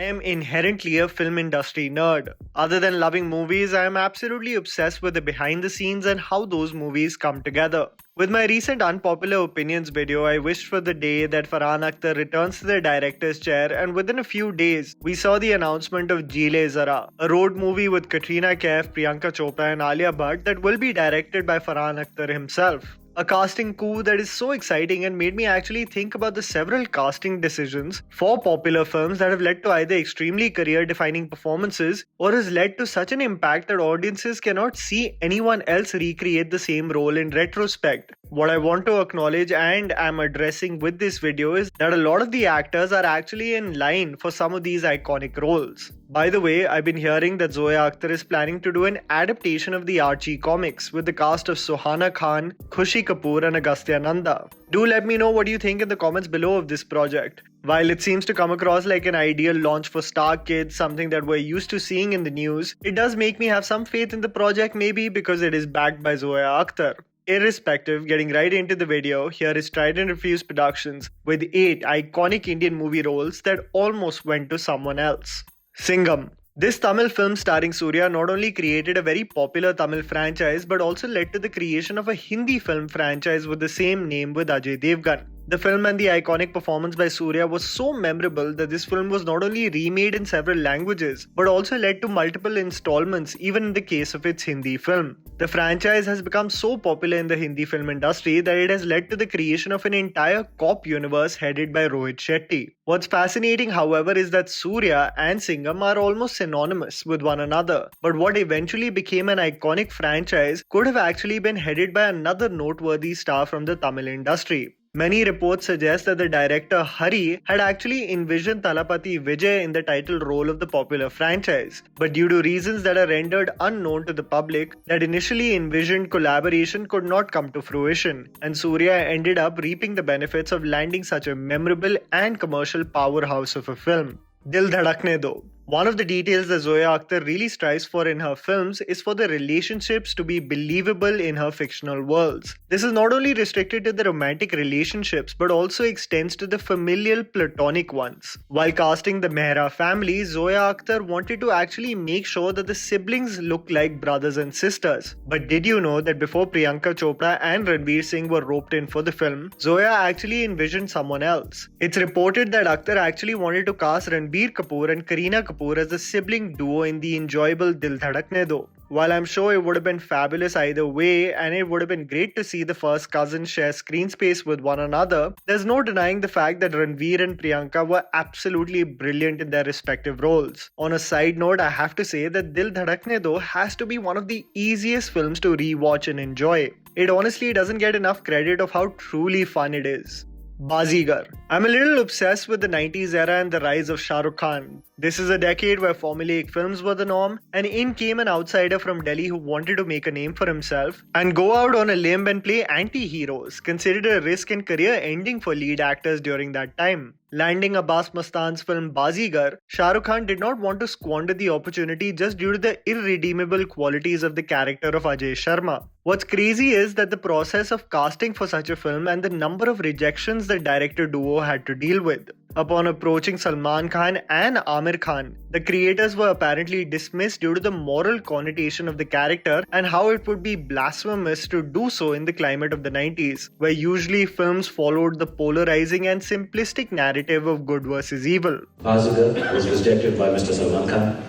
am inherently a film industry nerd. Other than loving movies, I am absolutely obsessed with the behind the scenes and how those movies come together. With my recent unpopular opinions video, I wished for the day that Farhan Akhtar returns to the director's chair, and within a few days, we saw the announcement of Jile Zara, a road movie with Katrina Kaif, Priyanka Chopra and Alia Bhatt that will be directed by Farhan Akhtar himself. A casting coup that is so exciting and made me actually think about the several casting decisions for popular films that have led to either extremely career-defining performances or has led to such an impact that audiences cannot see anyone else recreate the same role in retrospect. What I want to acknowledge and am addressing with this video is that a lot of the actors are actually in line for some of these iconic roles. By the way, I've been hearing that Zoya Akhtar is planning to do an adaptation of the Archie comics with the cast of Suhana Khan, Khushi Kapoor and Agastya Nanda. Do let me know what you think in the comments below of this project. While it seems to come across like an ideal launch for star kids, something that we're used to seeing in the news, it does make me have some faith in the project, maybe because it is backed by Zoya Akhtar. Irrespective, getting right into the video, here is Tried&Refused Productions with 8 iconic Indian movie roles that almost went to someone else. Singham. This Tamil film starring Surya not only created a very popular Tamil franchise but also led to the creation of a Hindi film franchise with the same name with Ajay Devgan. The film and the iconic performance by Surya was so memorable that this film was not only remade in several languages but also led to multiple installments even in the case of its Hindi film. The franchise has become so popular in the Hindi film industry that it has led to the creation of an entire cop universe headed by Rohit Shetty. What's fascinating, however, is that Surya and Singham are almost synonymous with one another, but what eventually became an iconic franchise could have actually been headed by another noteworthy star from the Tamil industry. Many reports suggest that the director Hari had actually envisioned Thalapathy Vijay in the title role of the popular franchise, but due to reasons that are rendered unknown to the public, that initially envisioned collaboration could not come to fruition, and Surya ended up reaping the benefits of landing such a memorable and commercial powerhouse of a film. Dildakne Do. One of the details that Zoya Akhtar really strives for in her films is for the relationships to be believable in her fictional worlds. This is not only restricted to the romantic relationships but also extends to the familial platonic ones. While casting the Mehra family, Zoya Akhtar wanted to actually make sure that the siblings look like brothers and sisters. But did you know that before Priyanka Chopra and Ranveer Singh were roped in for the film, Zoya actually envisioned someone else? It's reported that Akhtar actually wanted to cast Ranveer Kapoor and Kareena Kapoor as a sibling duo in the enjoyable Dildakne Do. While I'm sure it would have been fabulous either way and it would have been great to see the first cousins share screen space with one another, there's no denying the fact that Ranveer and Priyanka were absolutely brilliant in their respective roles. On a side note, I have to say that Dildakne Do has to be one of the easiest films to rewatch and enjoy. It honestly doesn't get enough credit of how truly fun it is. Baazigar. I'm a little obsessed with the 90s era and the rise of Shah Rukh Khan. This is a decade where formulaic films were the norm, and in came an outsider from Delhi who wanted to make a name for himself and go out on a limb and play anti-heroes, considered a risk and career-ending for lead actors during that time. Landing Abbas Mastan's film Baazigar, Shah Rukh Khan did not want to squander the opportunity just due to the irredeemable qualities of the character of Ajay Sharma. What's crazy is that the process of casting for such a film and the number of rejections the director duo had to deal with. Upon approaching Salman Khan and Amir Khan, the creators were apparently dismissed due to the moral connotation of the character and how it would be blasphemous to do so in the climate of the 90s, where usually films followed the polarizing and simplistic narrative of good versus evil. Baazigar was rejected by Mr. Salman Khan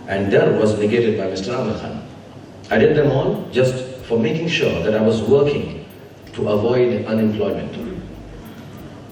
and Dar was negated by Mr. Amir Khan. I did them all just for making sure that I was working to avoid unemployment.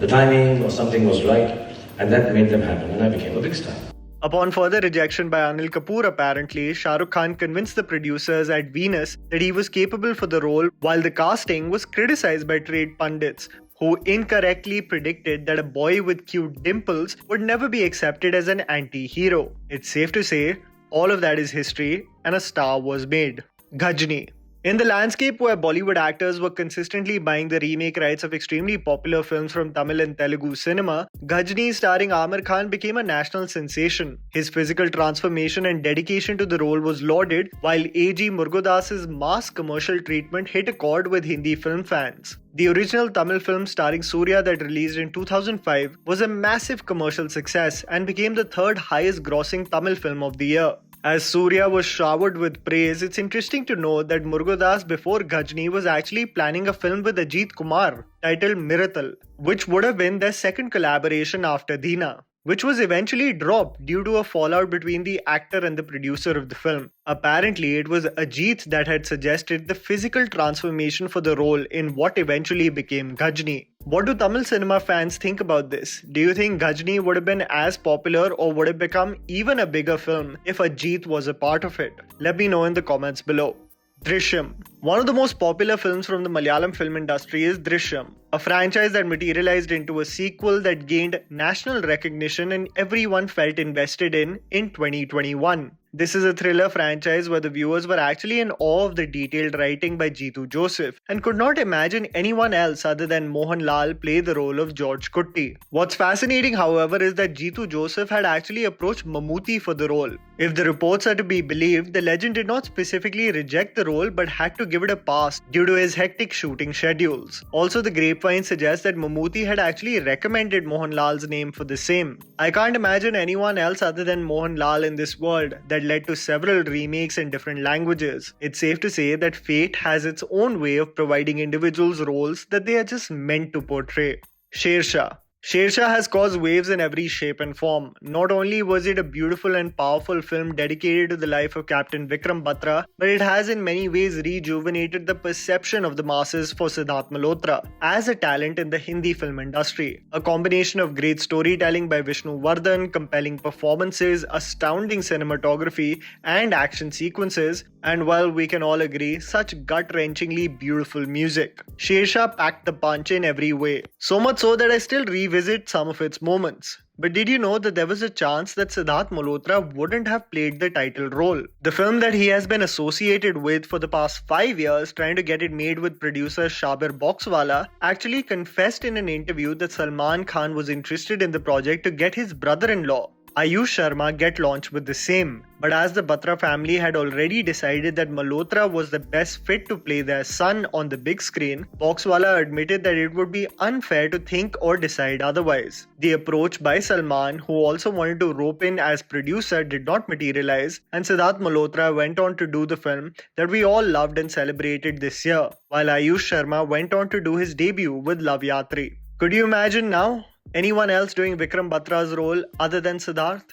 The timing or something was right, and that made them happen, and I became a big star. Upon further rejection by Anil Kapoor apparently, Shah Rukh Khan convinced the producers at Venus that he was capable for the role, while the casting was criticized by trade pundits, who incorrectly predicted that a boy with cute dimples would never be accepted as an anti-hero. It's safe to say, all of that is history, and a star was made. Ghajani. In the landscape where Bollywood actors were consistently buying the remake rights of extremely popular films from Tamil and Telugu cinema, Ghajani starring Amir Khan became a national sensation. His physical transformation and dedication to the role was lauded, while A.G. Murugudas's mass commercial treatment hit a chord with Hindi film fans. The original Tamil film starring Surya that released in 2005 was a massive commercial success and became the third highest grossing Tamil film of the year. As Surya was showered with praise, it's interesting to know that Murugadas before Ghajani was actually planning a film with Ajit Kumar titled Miratal, which would have been their second collaboration after Deena, which was eventually dropped due to a fallout between the actor and the producer of the film. Apparently, it was Ajit that had suggested the physical transformation for the role in what eventually became Ghajani. What do Tamil cinema fans think about this? Do you think Ghajani would have been as popular or would have become even a bigger film if Ajit was a part of it? Let me know in the comments below. Trisham. One of the most popular films from the Malayalam film industry is Trisham, a franchise that materialized into a sequel that gained national recognition and everyone felt invested in 2021. This is a thriller franchise where the viewers were actually in awe of the detailed writing by Jeetu Joseph and could not imagine anyone else other than Mohan Lal play the role of George Kutti. What's fascinating, however, is that Jeetu Joseph had actually approached Mammootty for the role. If the reports are to be believed, the legend did not specifically reject the role but had to give it a pass due to his hectic shooting schedules. Also, the grapevine suggests that Mammootty had actually recommended Mohan Lal's name for the same. I can't imagine anyone else other than Mohan Lal in this world that led to several remakes in different languages. It's safe to say that fate has its own way of providing individuals roles that they are just meant to portray. Shaisha. Shaisha has caused waves in every shape and form. Not only was it a beautiful and powerful film dedicated to the life of Captain Vikram Batra, but it has in many ways rejuvenated the perception of the masses for Siddharth Malhotra as a talent in the Hindi film industry. A combination of great storytelling by Vishnu Vardhan, compelling performances, astounding cinematography, and action sequences, and while we can all agree, such gut-wrenchingly beautiful music. Shaisha packed the punch in every way. So much so that I still revisit some of its moments. But did you know that there was a chance that Siddharth Malhotra wouldn't have played the title role? The film that he has been associated with for the past 5 years, trying to get it made with producer Shabir Boxwala, actually confessed in an interview that Salman Khan was interested in the project to get his brother-in-law, Ayush Sharma, get launched with the same. But as the Batra family had already decided that Malhotra was the best fit to play their son on the big screen, Boxwala admitted that it would be unfair to think or decide otherwise. The approach by Salman, who also wanted to rope in as producer, did not materialize, and Siddharth Malhotra went on to do the film that we all loved and celebrated this year, while Ayush Sharma went on to do his debut with Love Yatri. Could you imagine now anyone else doing Vikram Batra's role other than Siddharth?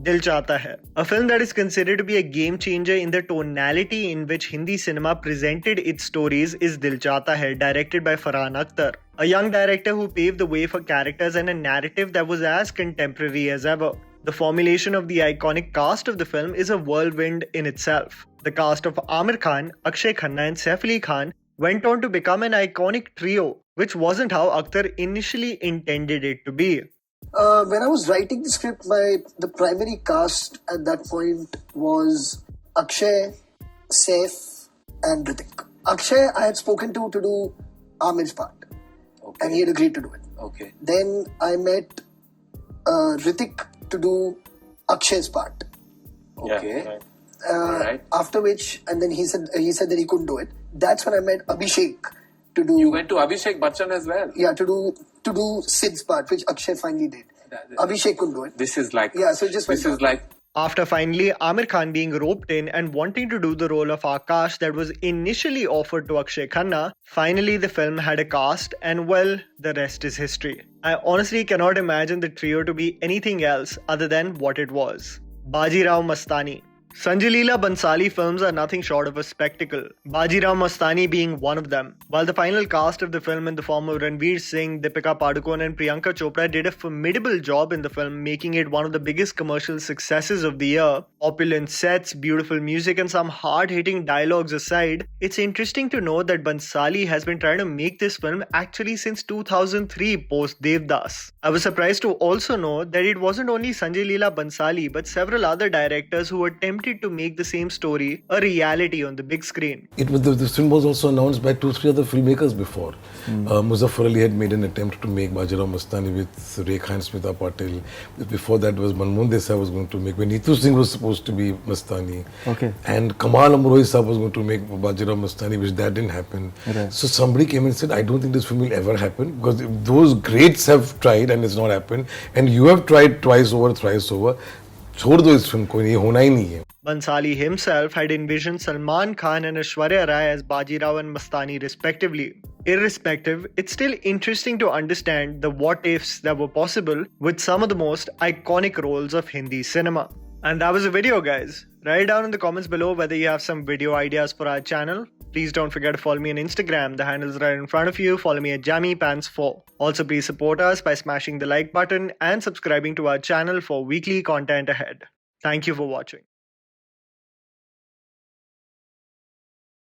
Dil Chahta Hai, a film that is considered to be a game changer in the tonality in which Hindi cinema presented its stories, is Dil Chahta Hai, directed by Farhan Akhtar, a young director who paved the way for characters and a narrative that was as contemporary as ever. The formulation of the iconic cast of the film is a whirlwind in itself. The cast of Amir Khan, Akshay Khanna and Saif Ali Khan went on to become an iconic trio, which wasn't how Akhtar initially intended it to be. When I was writing the script, the primary cast at that point was Akshay, Saif and Hrithik. Akshay I had spoken to do Amir's part, okay, and he had agreed to do it. Okay. Then I met Hrithik to do Akshay's part. Okay. Yeah, right. Right. After which, and then he said that he couldn't do it. That's when I met Abhishek to do. You went to Abhishek Bachchan as well. Yeah, to do Sid's part, which Akshay finally did. Abhishek couldn't do it. This is like. Yeah, so it just went this is like. After finally Amir Khan being roped in and wanting to do the role of Akash that was initially offered to Akshay Khanna, finally the film had a cast, and well, the rest is history. I honestly cannot imagine the trio to be anything else other than what it was. Bajirao Mastani. Sanjay Leela Bhansali films are nothing short of a spectacle, Bajirao Mastani being one of them. While the final cast of the film in the form of Ranveer Singh, Deepika Padukone and Priyanka Chopra did a formidable job in the film, making it one of the biggest commercial successes of the year, opulent sets, beautiful music and some hard-hitting dialogues aside, it's interesting to know that Bhansali has been trying to make this film actually since 2003 post Devdas. I was surprised to also know that it wasn't only Sanjay Leela Bhansali but several other directors who attempted wanted to make the same story a reality on the big screen. The film was also announced by 2-3 other filmmakers before. Muzaffar Ali had made an attempt to make Bajirao Mastani with Rekha and Smita Patil. Before that was Manmohan Desai was going to make, when Neetu Singh was supposed to be Mastani. Okay. And Kamal Amrohi Saab was going to make Bajirao Mastani, which that didn't happen. Right. So somebody came and said, I don't think this film will ever happen, because those greats have tried and it's not happened, and you have tried twice over, thrice over. छोड़ दो इस film को, ये होना ही नहीं है. Bhansali himself had envisioned Salman Khan and Aishwarya Rai as Bajirao and Mastani respectively. Irrespective, it's still interesting to understand the what-ifs that were possible with some of the most iconic roles of Hindi cinema. And that was the video, guys. Write down in the comments below whether you have some video ideas for our channel. Please don't forget to follow me on Instagram. The handle is right in front of you. Follow me at JammyPants4. Also, please support us by smashing the like button and subscribing to our channel for weekly content ahead. Thank you for watching.